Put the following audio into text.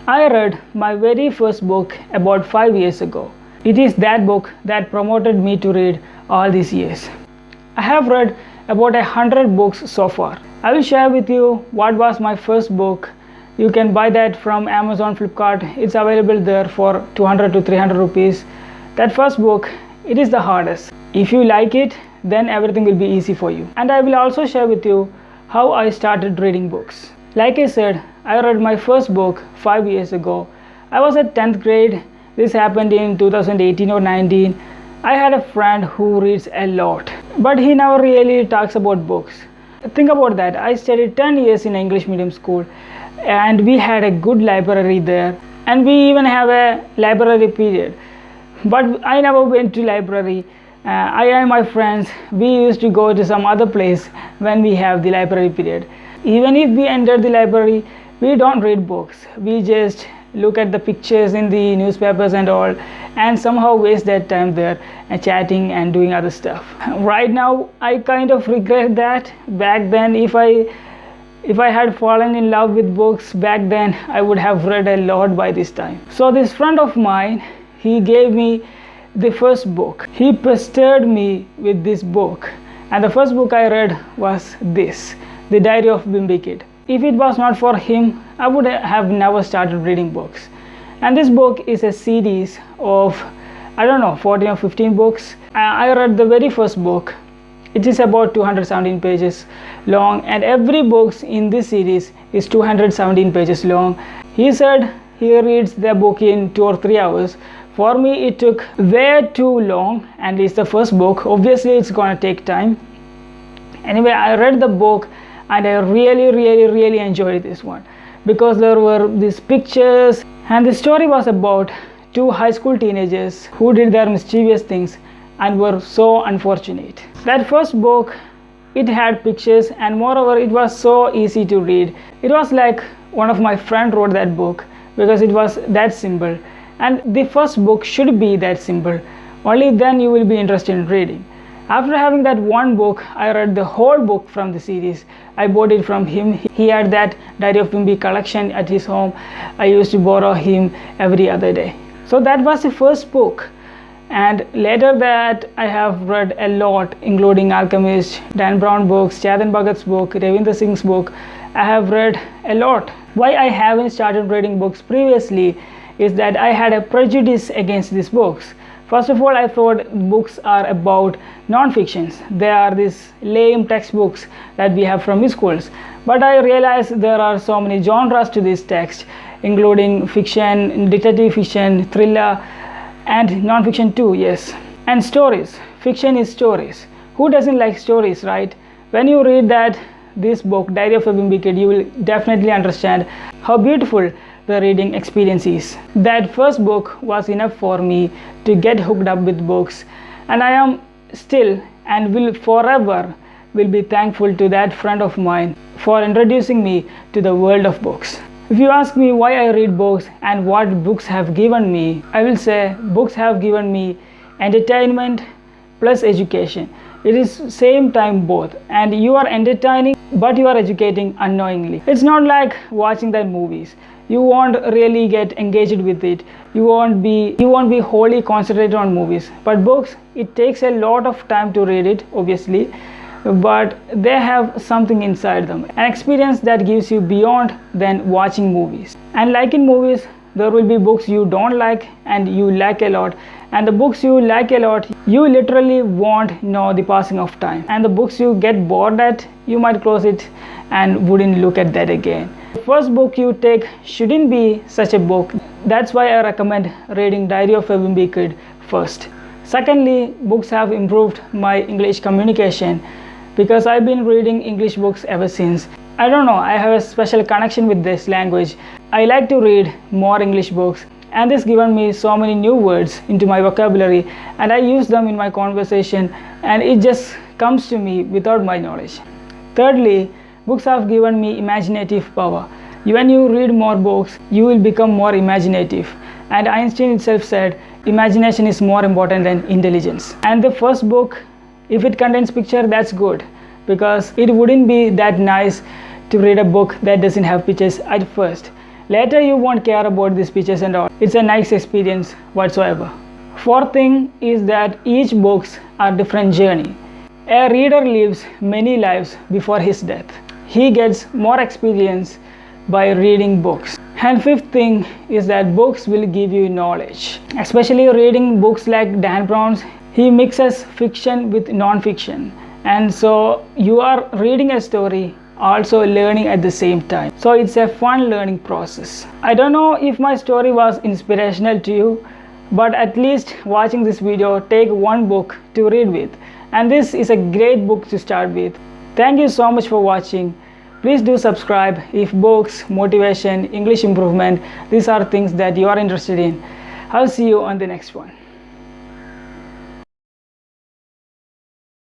I read my very first book about 5 years ago. It is that book that promoted me to read all these years. I have read about 100 books so far. I will share with you what was my first book. You can buy that from Amazon, Flipkart. It's available there for 200 to 300 rupees. That first book, it is the hardest. If you like it, then everything will be easy for you. And I will also share with you how I started reading books. Like I said, I read my first book 5 years ago. I was at 10th grade. This happened in 2018 or 19. I had a friend who reads a lot, but he never really talks about books. Think about that. I studied 10 years in English medium school, and we had a good library there, and we even have a library period. But I never went to library. I and my friends, we used to go to some other place when we have the library period. Even if we enter the library, we don't read books. We just look at the pictures in the newspapers and all, and somehow waste that time there and chatting and doing other stuff. Right now, I kind of regret that. Back then, if I had fallen in love with books back then, I would have read a lot by this time. So this friend of mine, he gave me the first book. He pestered me with this book, and the first book I read was this, The Diary of Wimpy Kid. If it was not for him, I would have never started reading books. And this book is a series of, 14 or 15 books. I read the very first book. It is about 217 pages long, and every book in this series is 217 pages long. He said he reads the book in 2 or 3 hours. For me, it took way too long, and it's the first book. Obviously, it's gonna take time. Anyway, I read the book, and I really enjoyed this one because there were these pictures, and the story was about 2 high school teenagers who did their mischievous things and were so unfortunate. That first book, it had pictures, and moreover, it was so easy to read. It was like one of my friends wrote that book because it was that simple, and the first book should be that simple. Only then you will be interested in reading. After having that one book, I read the whole book from the series. I bought it from him. He had that Diary of Wimpy collection at his home. I used to borrow him every other day. So that was the first book. And later that, I have read a lot, including Alchemist, Dan Brown books, Chetan Bhagat's book, Ravinder Singh's book. I have read a lot. Why I haven't started reading books previously is that I had a prejudice against these books. First of all, I thought books are about non-fictions. They are these lame textbooks that we have from schools. But I realized there are so many genres to this text, including fiction, detective fiction, thriller, and non-fiction too, yes. And stories. Fiction is stories. Who doesn't like stories, right? When you read this book, Diary of a Wimpy Kid, you will definitely understand how beautiful the reading experience is. That first book was enough for me to get hooked up with books, and I am still and will forever be thankful to that friend of mine for introducing me to the world of books. If you ask me why I read books and what books have given me, I will say books have given me entertainment plus education. It is same time both, and you are entertaining but you are educating unknowingly. It's not like watching the movies. You won't really get engaged with it. You won't be wholly concentrated on movies. But books, it takes a lot of time to read it, obviously, but they have something inside them, an experience that gives you beyond than watching movies. And like in movies, there will be books you don't like and you like a lot, and the books you like a lot, you literally won't know the passing of time, and the books you get bored at, you might close it and wouldn't look at that again. The first book you take shouldn't be such a book. That's why I recommend reading Diary of a Wimpy Kid first. Secondly, books have improved my English communication because I've been reading English books ever since. I don't know, I have a special connection with this language. I like to read more English books, and this given me so many new words into my vocabulary, and I use them in my conversation, and it just comes to me without my knowledge. Thirdly, books have given me imaginative power. When you read more books, you will become more imaginative. And Einstein itself said, imagination is more important than intelligence. And the first book, if it contains picture, that's good, because it wouldn't be that nice to read a book that doesn't have pictures at first. Later you won't care about the speeches and all. It's a nice experience whatsoever. Fourth thing is that each books are different journey. A reader lives many lives before his death. He gets more experience by reading books. And fifth thing is that books will give you knowledge. Especially reading books like Dan Brown's, he mixes fiction with non-fiction. And so you are reading a story, also learning at the same time. So it's a fun learning process. I don't know if my story was inspirational to you, but at least watching this video, take one book to read with. And this is a great book to start with. Thank you so much for watching. Please do subscribe if books, motivation, English improvement, these are things that you are interested in. I'll see you on the next one.